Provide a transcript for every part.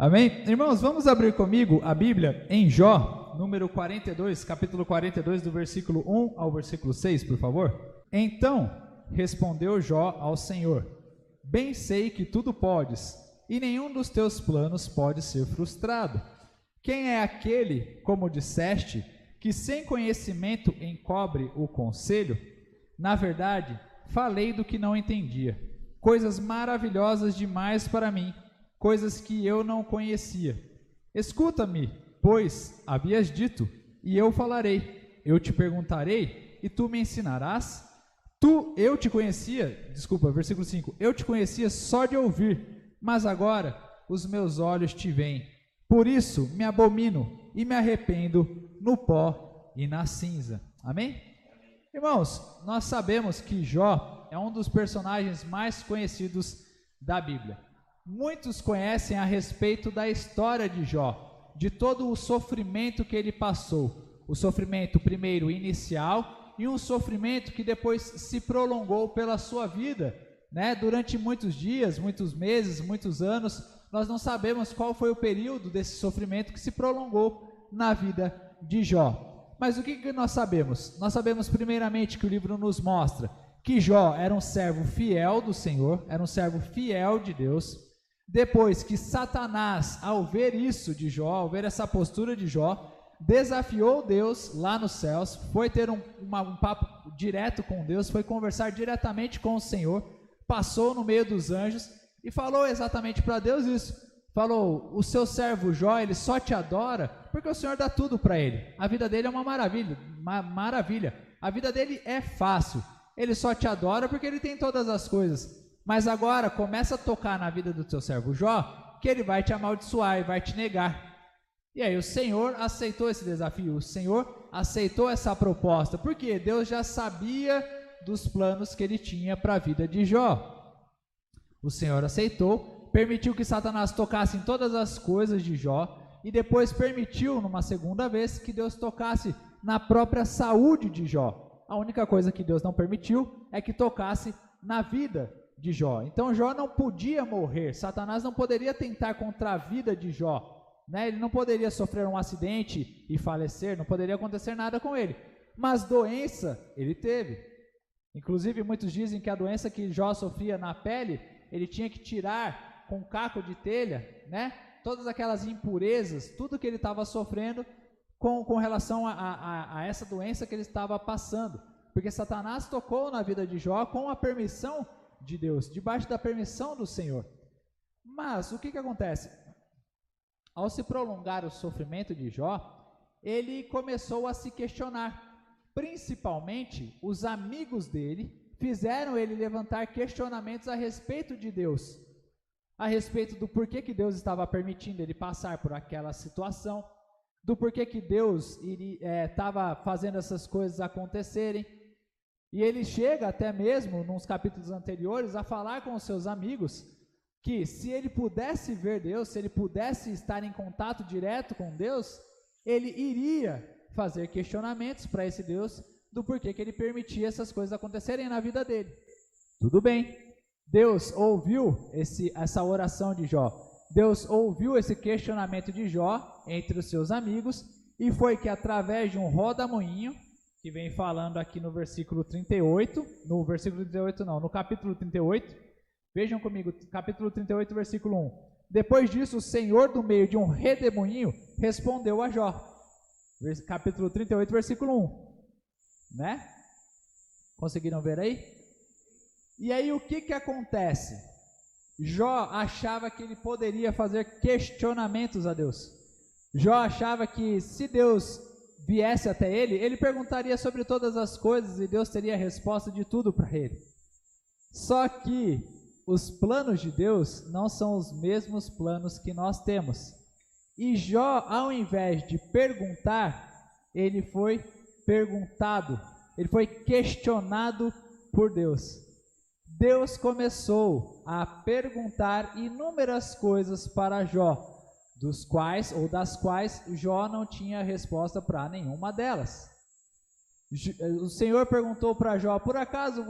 Amém? Irmãos, vamos abrir comigo a Bíblia em Jó, número 42, capítulo 42, do versículo 1 ao versículo 6, por favor. Então respondeu Jó ao Senhor: Bem sei que tudo podes, e nenhum dos teus planos pode ser frustrado. Quem é aquele, como disseste, que sem conhecimento encobre o conselho? Na verdade, falei do que não entendia, coisas maravilhosas demais para mim, coisas que eu não conhecia. Escuta-me, pois havias dito, e eu falarei. Eu te perguntarei, e tu me ensinarás? Eu te conhecia, versículo 5, eu te conhecia só de ouvir, mas agora os meus olhos te veem. Por isso me abomino e me arrependo no pó e na cinza. Amém? Irmãos, nós sabemos que Jó é um dos personagens mais conhecidos da Bíblia. Muitos conhecem a respeito da história de Jó, de todo o sofrimento que ele passou. O sofrimento primeiro inicial e um sofrimento que depois se prolongou pela sua vida, né? Durante muitos dias, muitos meses, muitos anos. Nós não sabemos qual foi o período desse sofrimento que se prolongou na vida de Jó. Mas o que nós sabemos? Nós sabemos primeiramente que o livro nos mostra que Jó era um servo fiel do Senhor, era um servo fiel de Deus. Depois que Satanás, ao ver isso de Jó, ao ver essa postura de Jó, desafiou Deus lá nos céus, foi ter um papo direto com Deus, foi conversar diretamente com o Senhor, passou no meio dos anjos e falou exatamente para Deus isso. Falou: o seu servo Jó, ele só te adora porque o Senhor dá tudo para ele. A vida dele é uma maravilha. A vida dele é fácil. Ele só te adora porque ele tem todas as coisas. Mas agora começa a tocar na vida do teu servo Jó, que ele vai te amaldiçoar e vai te negar. E aí o Senhor aceitou esse desafio, o Senhor aceitou essa proposta, porque Deus já sabia dos planos que ele tinha para a vida de Jó. O Senhor aceitou, permitiu que Satanás tocasse em todas as coisas de Jó, e depois permitiu, numa segunda vez, que Deus tocasse na própria saúde de Jó. A única coisa que Deus não permitiu é que tocasse na vida de Jó. Então Jó não podia morrer, Satanás não poderia tentar contra a vida de Jó, né? Ele não poderia sofrer um acidente e falecer, não poderia acontecer nada com ele, mas doença ele teve. Inclusive muitos dizem que a doença que Jó sofria na pele, ele tinha que tirar com caco de telha, né? Todas aquelas impurezas, tudo que ele estava sofrendo com relação a essa doença que ele estava passando, porque Satanás tocou na vida de Jó com a permissão de Deus, debaixo da permissão do Senhor. Mas o que acontece? Ao se prolongar o sofrimento de Jó, ele começou a se questionar. Principalmente, os amigos dele fizeram ele levantar questionamentos a respeito de Deus, a respeito do porquê que Deus estava permitindo ele passar por aquela situação, do porquê que Deus estava fazendo essas coisas acontecerem. E ele chega até mesmo, nos capítulos anteriores, a falar com os seus amigos que se ele pudesse ver Deus, se ele pudesse estar em contato direto com Deus, ele iria fazer questionamentos para esse Deus do porquê que ele permitia essas coisas acontecerem na vida dele. Tudo bem, Deus ouviu essa oração de Jó, Deus ouviu esse questionamento de Jó entre os seus amigos, e foi que através de um rodamuinho, que vem falando aqui no versículo 38, no capítulo 38, vejam comigo, capítulo 38, versículo 1. Depois disso, o Senhor, do meio de um redemoinho, respondeu a Jó. Capítulo 38, versículo 1. Né? Conseguiram ver aí? E aí o que acontece? Jó achava que ele poderia fazer questionamentos a Deus. Jó achava que se Deus viesse até ele, ele perguntaria sobre todas as coisas e Deus teria a resposta de tudo para ele. Só que os planos de Deus não são os mesmos planos que nós temos. E Jó, ao invés de perguntar, ele foi perguntado, ele foi questionado por Deus. Deus começou a perguntar inúmeras coisas para Jó, das quais Jó não tinha resposta para nenhuma delas. O Senhor perguntou para Jó: por acaso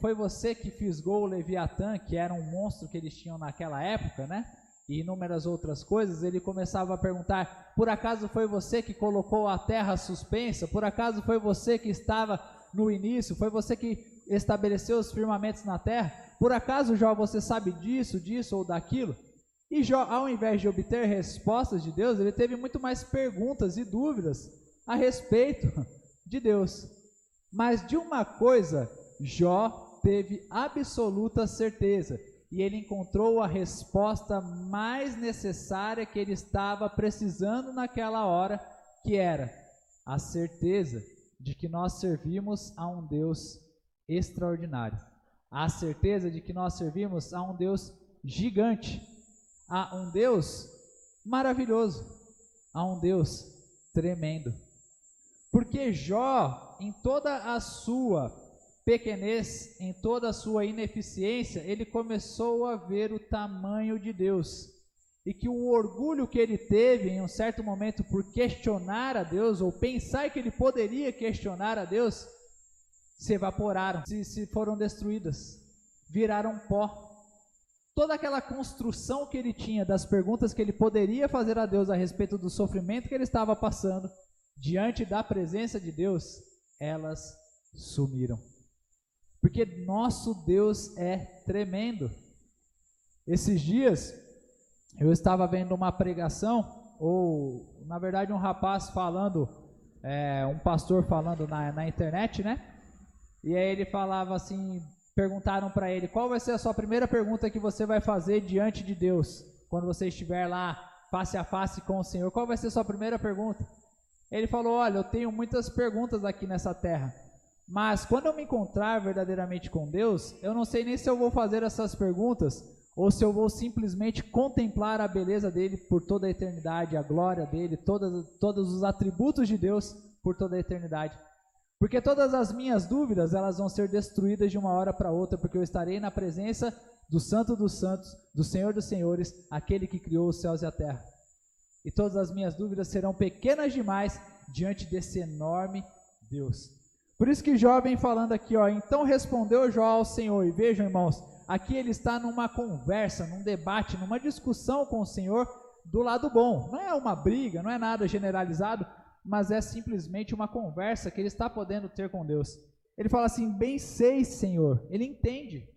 foi você que fisgou o Leviatã, que era um monstro que eles tinham naquela época, né? e inúmeras outras coisas, ele começava a perguntar: por acaso foi você que colocou a terra suspensa? Por acaso foi você que estava no início? Foi você que estabeleceu os firmamentos na terra? Por acaso, Jó, você sabe disso, disso ou daquilo? E Jó, ao invés de obter respostas de Deus, ele teve muito mais perguntas e dúvidas a respeito de Deus. Mas de uma coisa, Jó teve absoluta certeza, e ele encontrou a resposta mais necessária que ele estava precisando naquela hora, que era a certeza de que nós servimos a um Deus extraordinário, a certeza de que nós servimos a um Deus gigante, a um Deus maravilhoso, a um Deus tremendo. Porque Jó, em toda a sua pequenez, em toda a sua ineficiência, ele começou a ver o tamanho de Deus, e que o orgulho que ele teve em um certo momento por questionar a Deus, ou pensar que ele poderia questionar a Deus, se evaporaram, se foram destruídas, viraram pó. Toda aquela construção que ele tinha das perguntas que ele poderia fazer a Deus a respeito do sofrimento que ele estava passando, diante da presença de Deus, elas sumiram. Porque nosso Deus é tremendo. Esses dias, eu estava vendo uma pregação, ou na verdade um rapaz falando, um pastor falando na internet, né? E aí ele falava assim, perguntaram para ele: qual vai ser a sua primeira pergunta que você vai fazer diante de Deus, quando você estiver lá face a face com o Senhor? Qual vai ser a sua primeira pergunta? Ele falou: olha, eu tenho muitas perguntas aqui nessa terra, mas quando eu me encontrar verdadeiramente com Deus, eu não sei nem se eu vou fazer essas perguntas, ou se eu vou simplesmente contemplar a beleza dele por toda a eternidade, a glória dele, todos os atributos de Deus por toda a eternidade. Porque todas as minhas dúvidas, elas vão ser destruídas de uma hora para outra, porque eu estarei na presença do Santo dos Santos, do Senhor dos Senhores, aquele que criou os céus e a terra. E todas as minhas dúvidas serão pequenas demais diante desse enorme Deus. Por isso que Jó vem falando aqui, ó: então respondeu Jó ao Senhor. E vejam, irmãos, aqui ele está numa conversa, num debate, numa discussão com o Senhor do lado bom. Não é uma briga, não é nada generalizado, mas é simplesmente uma conversa que ele está podendo ter com Deus. Ele fala assim: bem sei, Senhor. Ele entende.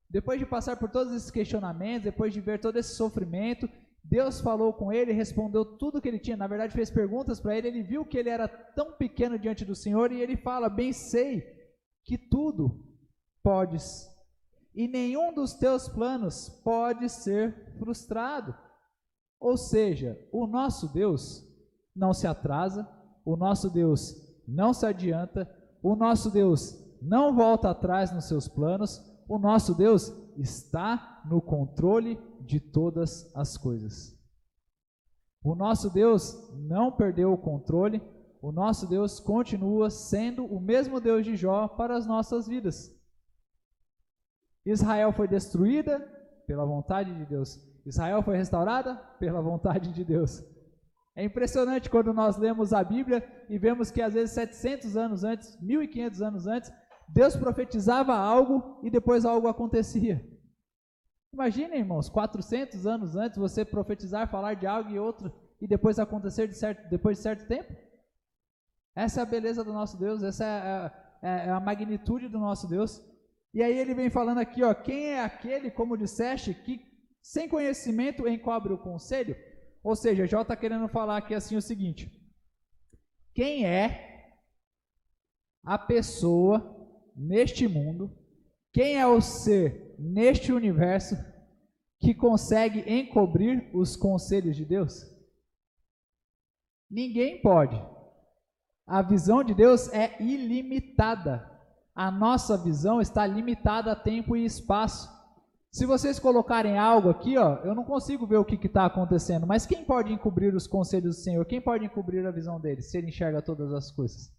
Depois de passar por todos esses questionamentos, depois de ver todo esse sofrimento, Deus falou com ele, respondeu tudo o que ele tinha. Na verdade, fez perguntas para ele, ele viu que ele era tão pequeno diante do Senhor, e ele fala: bem sei que tudo podes, e nenhum dos teus planos pode ser frustrado. Ou seja, o nosso Deus não se atrasa, o nosso Deus não se adianta, o nosso Deus não volta atrás nos seus planos, o nosso Deus está no controle de todas as coisas. O nosso Deus não perdeu o controle, o nosso Deus continua sendo o mesmo Deus de Jó para as nossas vidas. Israel foi destruída pela vontade de Deus, Israel foi restaurada pela vontade de Deus. É impressionante quando nós lemos a Bíblia e vemos que às vezes 700 anos antes, 1500 anos antes, Deus profetizava algo e depois algo acontecia. Imagina, irmãos, 400 anos antes você profetizar, falar de algo e outro e depois acontecer depois de certo tempo. Essa é a beleza do nosso Deus, essa é a magnitude do nosso Deus. E aí ele vem falando aqui, ó: quem é aquele, como disseste, que sem conhecimento encobre o conselho? Ou seja, Jó está querendo falar aqui assim o seguinte: quem é a pessoa neste mundo, quem é o ser neste universo que consegue encobrir os conselhos de Deus? Ninguém pode. A visão de Deus é ilimitada. A nossa visão está limitada a tempo e espaço. Se vocês colocarem algo aqui, ó, eu não consigo ver o que está acontecendo, mas quem pode encobrir os conselhos do Senhor? Quem pode encobrir a visão dele, se ele enxerga todas as coisas?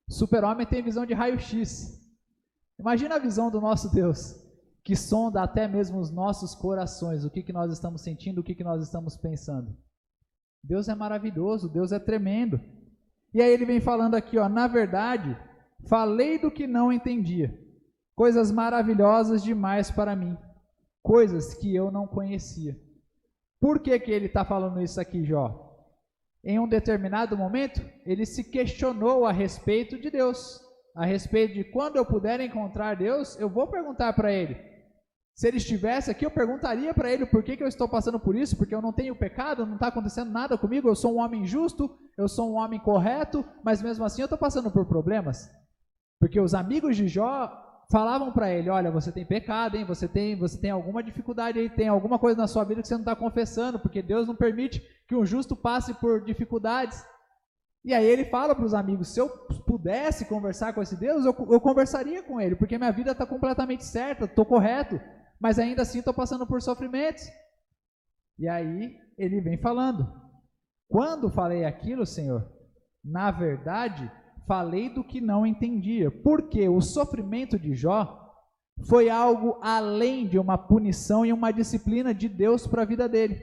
Super-homem tem visão de raio-x. Imagina a visão do nosso Deus, que sonda até mesmo os nossos corações, o que nós estamos sentindo, o que nós estamos pensando. Deus é maravilhoso, Deus é tremendo. E aí ele vem falando aqui, ó: na verdade, falei do que não entendia, coisas maravilhosas demais para mim, coisas que eu não conhecia. Por que que ele está falando isso aqui, Jó? Em um determinado momento, ele se questionou a respeito de Deus, a respeito de quando eu puder encontrar Deus, eu vou perguntar para ele. Se ele estivesse aqui, eu perguntaria para ele por que eu estou passando por isso, porque eu não tenho pecado, não está acontecendo nada comigo, eu sou um homem justo, eu sou um homem correto, mas mesmo assim eu estou passando por problemas. Porque os amigos de Jó falavam para ele, olha, você tem pecado, hein? Você tem alguma dificuldade aí, tem alguma coisa na sua vida que você não está confessando, porque Deus não permite que um justo passe por dificuldades. E aí ele fala para os amigos, se eu pudesse conversar com esse Deus, eu conversaria com ele, porque minha vida está completamente certa, estou correto, mas ainda assim estou passando por sofrimentos. E aí ele vem falando, quando falei aquilo, Senhor, na verdade, falei do que não entendia, porque o sofrimento de Jó foi algo além de uma punição e uma disciplina de Deus para a vida dele.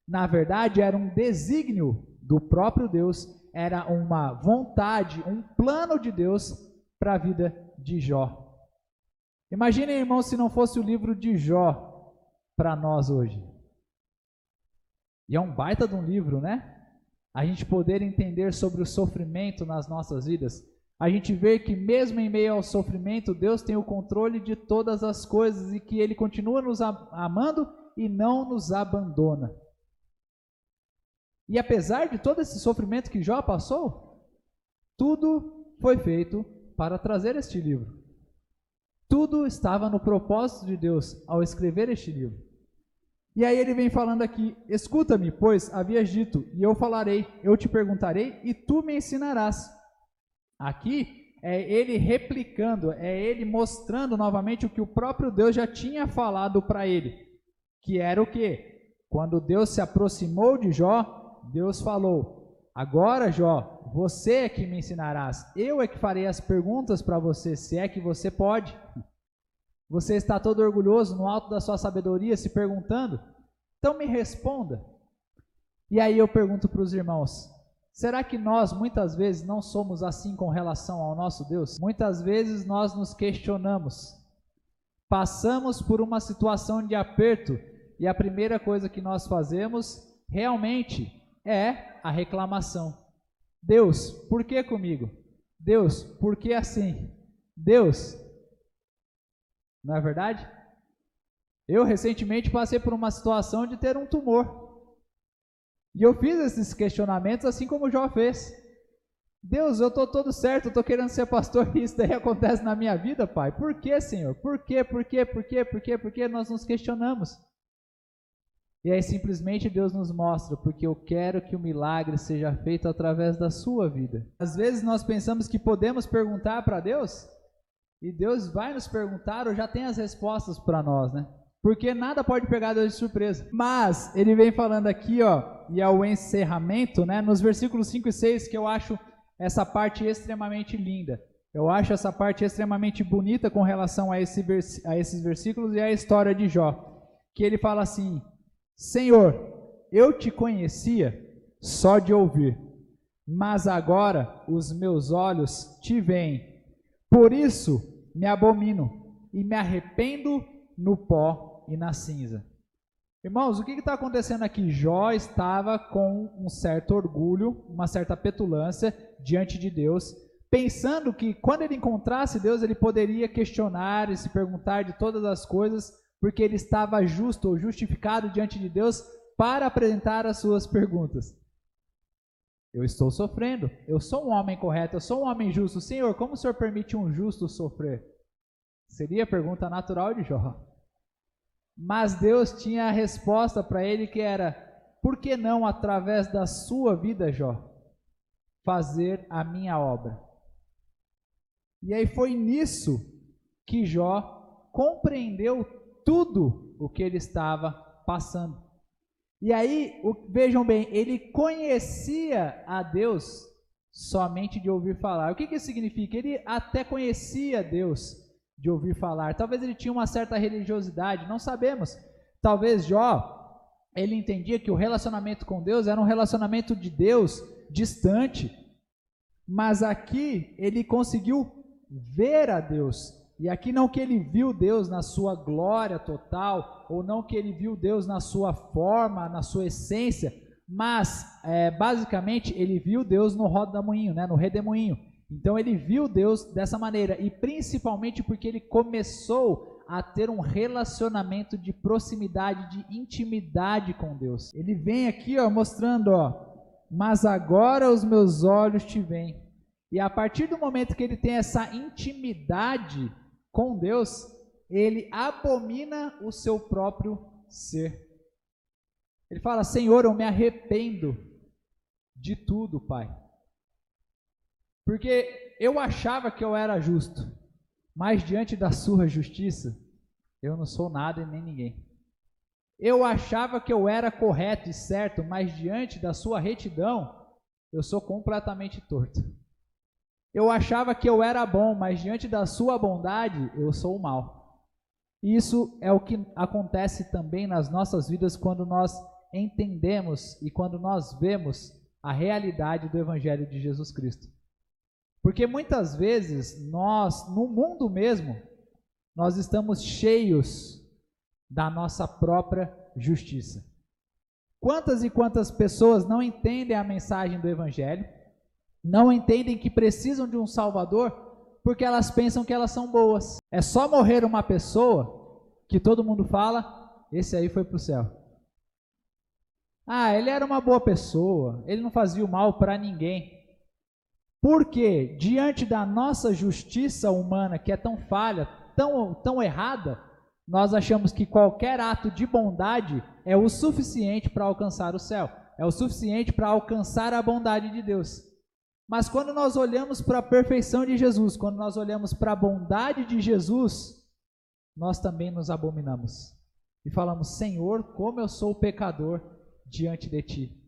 Na verdade, era um desígnio do próprio Deus, era uma vontade, um plano de Deus para a vida de Jó. Imaginem, irmãos, se não fosse o livro de Jó para nós hoje. E é um baita de um livro, né? A gente poder entender sobre o sofrimento nas nossas vidas. A gente vê que mesmo em meio ao sofrimento, Deus tem o controle de todas as coisas e que Ele continua nos amando e não nos abandona. E apesar de todo esse sofrimento que Jó passou, tudo foi feito para trazer este livro. Tudo estava no propósito de Deus ao escrever este livro. E aí ele vem falando aqui, escuta-me, pois havias dito, e eu falarei, eu te perguntarei, e tu me ensinarás. Aqui é ele replicando, é ele mostrando novamente o que o próprio Deus já tinha falado para ele. Que era o quê? Quando Deus se aproximou de Jó, Deus falou, agora Jó, você é que me ensinarás, eu é que farei as perguntas para você, se é que você pode. Você está todo orgulhoso no alto da sua sabedoria, se perguntando? Então me responda. E aí eu pergunto para os irmãos, será que nós muitas vezes não somos assim com relação ao nosso Deus? Muitas vezes nós nos questionamos, passamos por uma situação de aperto e a primeira coisa que nós fazemos realmente é a reclamação. Deus, por que comigo? Deus, por que assim? Deus, não é verdade? Eu recentemente passei por uma situação de ter um tumor. E eu fiz esses questionamentos assim como Jó fez. Deus, eu estou todo certo, eu estou querendo ser pastor e isso daí acontece na minha vida, Pai. Por que, Senhor? Por quê? Por quê? Por quê? Por quê? Por quê? Nós nos questionamos. E aí simplesmente Deus nos mostra, porque eu quero que o milagre seja feito através da sua vida. Às vezes nós pensamos que podemos perguntar para Deus, e Deus vai nos perguntar ou já tem as respostas para nós, né? Porque nada pode pegar Deus de surpresa. Mas ele vem falando aqui, ó, e é o encerramento, né? Nos versículos 5 e 6, que eu acho essa parte extremamente linda. Eu acho essa parte extremamente bonita com relação a esses versículos e a história de Jó. Que ele fala assim, Senhor, eu te conhecia só de ouvir, mas agora os meus olhos te veem. Por isso me abomino e me arrependo no pó e na cinza. Irmãos, o que está acontecendo aqui? Jó estava com um certo orgulho, uma certa petulância diante de Deus, pensando que quando ele encontrasse Deus, ele poderia questionar e se perguntar de todas as coisas, porque ele estava justo ou justificado diante de Deus para apresentar as suas perguntas. Eu estou sofrendo, eu sou um homem correto, eu sou um homem justo. Senhor, como o Senhor permite um justo sofrer? Seria a pergunta natural de Jó. Mas Deus tinha a resposta para ele que era, por que não através da sua vida, Jó, fazer a minha obra? E aí foi nisso que Jó compreendeu tudo o que ele estava passando. E aí, vejam bem, ele conhecia a Deus somente de ouvir falar. O que isso significa? Ele até conhecia Deus de ouvir falar. Talvez ele tinha uma certa religiosidade, não sabemos. Talvez Jó, ele entendia que o relacionamento com Deus era um relacionamento de Deus distante. Mas aqui ele conseguiu ver a Deus. E aqui não que ele viu Deus na sua glória total, ou não que ele viu Deus na sua forma, na sua essência, mas basicamente ele viu Deus no rodamuinho, né, no redemoinho. Então ele viu Deus dessa maneira, e principalmente porque ele começou a ter um relacionamento de proximidade, de intimidade com Deus. Ele vem aqui, mostrando, mas agora os meus olhos te veem. E a partir do momento que ele tem essa intimidade com Deus, ele abomina o seu próprio ser. Ele fala: Senhor, eu me arrependo de tudo, Pai. Porque eu achava que eu era justo, mas diante da sua justiça, eu não sou nada e nem ninguém. Eu achava que eu era correto e certo, mas diante da sua retidão, eu sou completamente torto. Eu achava que eu era bom, mas diante da sua bondade, eu sou o mal. E isso é o que acontece também nas nossas vidas quando nós entendemos e quando nós vemos a realidade do Evangelho de Jesus Cristo. Porque muitas vezes nós, no mundo mesmo, nós estamos cheios da nossa própria justiça. Quantas e quantas pessoas não entendem a mensagem do Evangelho, não entendem que precisam de um Salvador, porque elas pensam que elas são boas. É só morrer uma pessoa que todo mundo fala: esse aí foi para o céu. Ah, ele era uma boa pessoa, ele não fazia o mal para ninguém. Porque diante da nossa justiça humana, que é tão falha, tão errada, nós achamos que qualquer ato de bondade é o suficiente para alcançar o céu, é o suficiente para alcançar a bondade de Deus. Mas quando nós olhamos para a perfeição de Jesus, quando nós olhamos para a bondade de Jesus, nós também nos abominamos e falamos: Senhor, como eu sou pecador diante de Ti.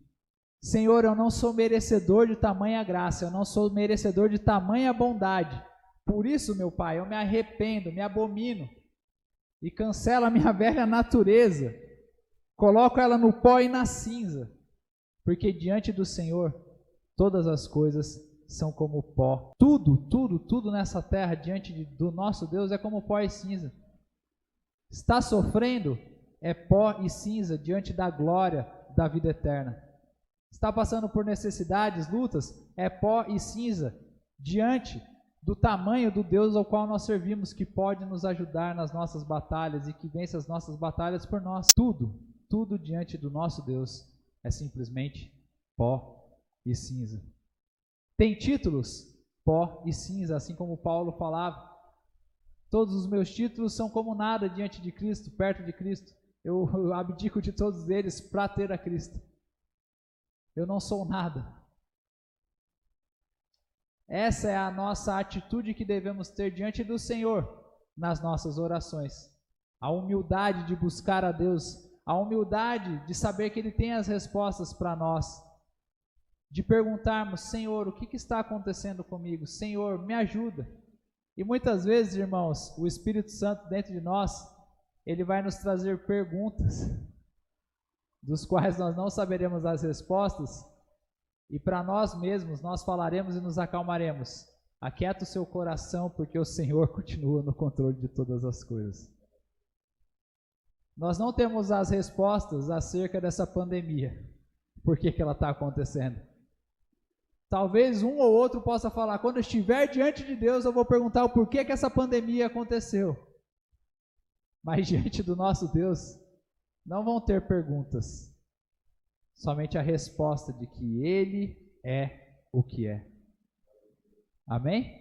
Senhor, eu não sou merecedor de tamanha graça, eu não sou merecedor de tamanha bondade. Por isso, meu Pai, eu me arrependo, me abomino e cancelo a minha velha natureza, coloco ela no pó e na cinza, porque diante do Senhor todas as coisas são como pó. Tudo nessa terra diante do nosso Deus é como pó e cinza. Está sofrendo? É pó e cinza diante da glória da vida eterna. Está passando por necessidades, lutas? É pó e cinza diante do tamanho do Deus ao qual nós servimos, que pode nos ajudar nas nossas batalhas e que vence as nossas batalhas por nós. Tudo diante do nosso Deus é simplesmente pó e cinza. Tem títulos? Pó e cinza, assim como Paulo falava. Todos os meus títulos são como nada diante de Cristo, perto de Cristo. Eu abdico de todos eles para ter a Cristo. Eu não sou nada. Essa é a nossa atitude que devemos ter diante do Senhor nas nossas orações. A humildade de buscar a Deus, a humildade de saber que Ele tem as respostas para nós. De perguntarmos: Senhor, o que está acontecendo comigo? Senhor, me ajuda. E muitas vezes, irmãos, o Espírito Santo dentro de nós, ele vai nos trazer perguntas, dos quais nós não saberemos as respostas, e para nós mesmos, nós falaremos e nos acalmaremos: aquieta o seu coração, porque o Senhor continua no controle de todas as coisas. Nós não temos as respostas acerca dessa pandemia, por que ela está acontecendo. Talvez um ou outro possa falar: quando eu estiver diante de Deus, eu vou perguntar o porquê que essa pandemia aconteceu. Mas diante do nosso Deus, não vão ter perguntas, somente a resposta de que Ele é o que é. Amém?